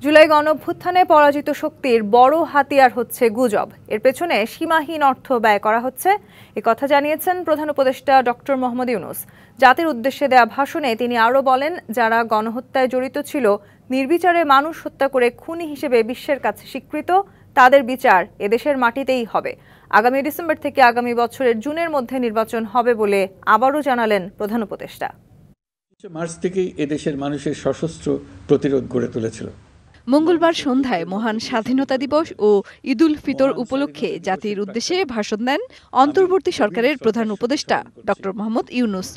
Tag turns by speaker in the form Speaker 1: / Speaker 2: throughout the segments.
Speaker 1: জুলাই গণঅভ্যুত্থানে পরাজিত শক্তির বড় হাতিয়ার হচ্ছে গুজব। এর পেছনে সীমাহীন অর্থ ব্যয় করা হচ্ছে, কথা জানিয়েছেন প্রধান উপদেষ্টা ডক্টর মোহাম্মদ ইউনূস। জাতির উদ্দেশ্যে দেয়া ভাষণে তিনি আরও বলেন, যারা গণহত্যায় জড়িত ছিল, নির্বিচারে মানুষ হত্যা করে খুনি হিসেবে বিশ্বের কাছে স্বীকৃত, তাদের বিচার এদেশের মাটিতেই হবে। আগামী ডিসেম্বর থেকে আগামী বছরের জুনের মধ্যে নির্বাচন হবে বলে আবারও জানালেন প্রধান উপদেষ্টা।
Speaker 2: মার্চ থেকেই এদেশের মানুষের সশস্ত্র প্রতিরোধ গড়ে তুলেছিল।
Speaker 3: মঙ্গলবার সন্ধ্যায় মহান স্বাধীনতা দিবস ও ঈদ উল ফিতর উপলক্ষে জাতির উদ্দেশ্যে ভাষণ দেন অন্তর্বর্তী সরকারের প্রধান উপদেষ্টা ডক্টর মোহাম্মদ ইউনূস।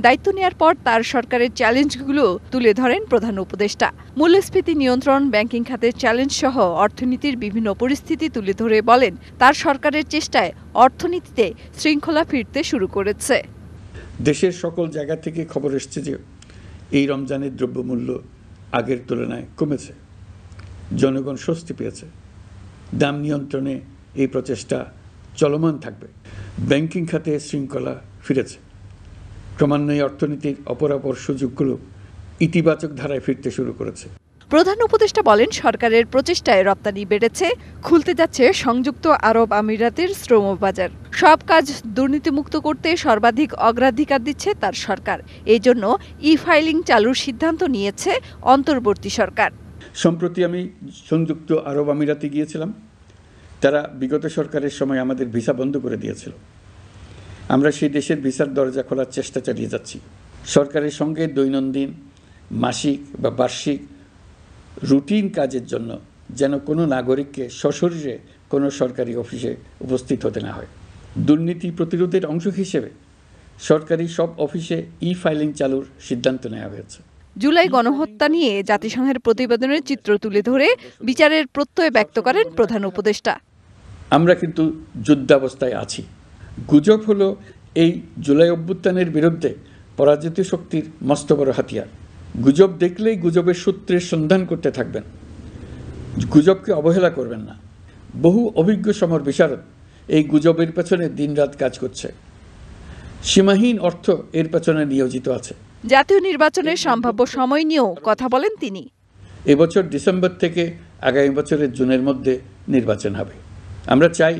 Speaker 3: দায়িত্ব নেয়ার পর তার সরকারের চ্যালেঞ্জগুলো তুলে ধরেন প্রধান উপদেষ্টা। মূল্যস্ফীতি নিয়ন্ত্রণ, ব্যাংকিং খাতের চ্যালেঞ্জ সহ অর্থনীতির বিভিন্ন পরিস্থিতি তুলে ধরে বলেন, তার সরকারের চেষ্টায় অর্থনীতিতে শৃঙ্খলা ফিরতে শুরু করেছে।
Speaker 2: দেশের সকল জায়গা থেকে খবর এসছে যে এই রমজানের দ্রব্যমূল্য আগের তুলনায় কমেছে, জনগণ স্বস্তি পেয়েছে। দাম নিয়ন্ত্রণে এই প্রচেষ্টা চলমান থাকবে। ব্যাংকিং খাতে শৃঙ্খলা ফিরেছে। ক্রমান্বয়ে অর্থনীতির অপরাপর সুযোগগুলো ইতিবাচক ধারায় ফিরতে শুরু করেছে।
Speaker 3: প্রধান উপদেষ্টা বলেন, সরকারের প্রচেষ্টায় রপ্তানি বেড়েছে, খুলতে যাচ্ছে সংযুক্ত আরব আমিরাতের শ্রম বাজার। সব কাজ দুর্নীতিমুক্ত করতে সর্বাধিক অগ্রাধিকার দিচ্ছে তার সরকার। এই জন্য ই-ফাইলিং চালুর সিদ্ধান্ত নিয়েছে অন্তর্বর্তী সরকার।
Speaker 2: সম্প্রতি আমি সংযুক্ত আরব আমিরাতে গিয়েছিলাম। তারা বিগত সরকারের সময় আমাদের ভিসা বন্ধ করে দিয়েছিল। আমরা সেই দেশের ভিসার দরজা খোলার চেষ্টা চালিয়ে যাচ্ছি। সরকারের সঙ্গে দৈনন্দিন, মাসিক বা বার্ষিক রুটিন কাজের জন্য যেন কোনো নাগরিককে সশরীরে কোনো সরকারি অফিসে উপস্থিত হতে না হয়। দুর্নীতি প্রতিরোধের অংশ হিসেবে সরকারি সব অফিসে ই-ফাইলিং চালুর সিদ্ধান্ত নেওয়া হয়েছে।
Speaker 3: জুলাই গণহত্যা নিয়ে জাতিসংঘের প্রতিবেদনের চিত্র তুলে ধরে বিচারের প্রত্যয় ব্যক্ত করেন প্রধান উপদেষ্টা।
Speaker 2: আমরা কিন্তু যুদ্ধাবস্থায় আছি। গুজব হলো এই জুলাই অভ্যুত্থানের বিরুদ্ধে পরাজিত শক্তির মস্ত বড় হাতিয়ার। গুজব দেখলেই গুজবের সূত্রের সন্ধান করতে থাকবেন, গুজবকে অবহেলা করবেন না। বহু অভিজ্ঞ সমর বিশারদ এই গুজবের পেছনে দিনরাত কাজ করছে। সীমাহীন অর্থ এর পেছনে নিয়োজিত আছে।
Speaker 3: জাতীয় নির্বাচনের সম্ভাব্য সময় নিয়েও কথা বলেন তিনি।
Speaker 2: এবছর ডিসেম্বর থেকে আগামী বছরের জুনের মধ্যে নির্বাচন হবে। আমরা চাই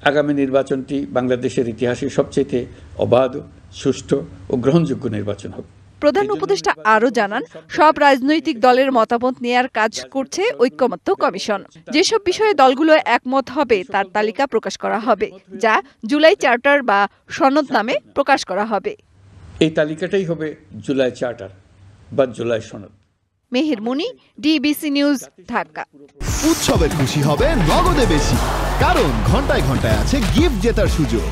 Speaker 2: আগামী নির্বাচনটি বাংলাদেশের ইতিহাসে সবচেয়ে অবাধ, সুষ্ঠু ও গ্রহণযোগ্য নির্বাচন হবে।
Speaker 3: প্রধান উপদেষ্টা আরও জানান, সব রাজনৈতিক দলের মতামত নেয়ার কাজ করছে ঐকমত্য কমিশন। যেসব বিষয়ে দলগুলো একমত হবে তার তালিকা প্রকাশ করা হবে, যা জুলাই চার্টার বা সনদ নামে প্রকাশ করা হবে।
Speaker 2: এই তালিকাটাই হবে জুলাই চার্টার বা জুলাই সনদ।
Speaker 3: মেহের মুনি, ডিবিসি নিউজ, ঢাকা।
Speaker 4: উৎসবের খুশি হবে নগদে বেশি, কারণ ঘন্টায় ঘন্টায় আছে গিফট জেতার সুযোগ।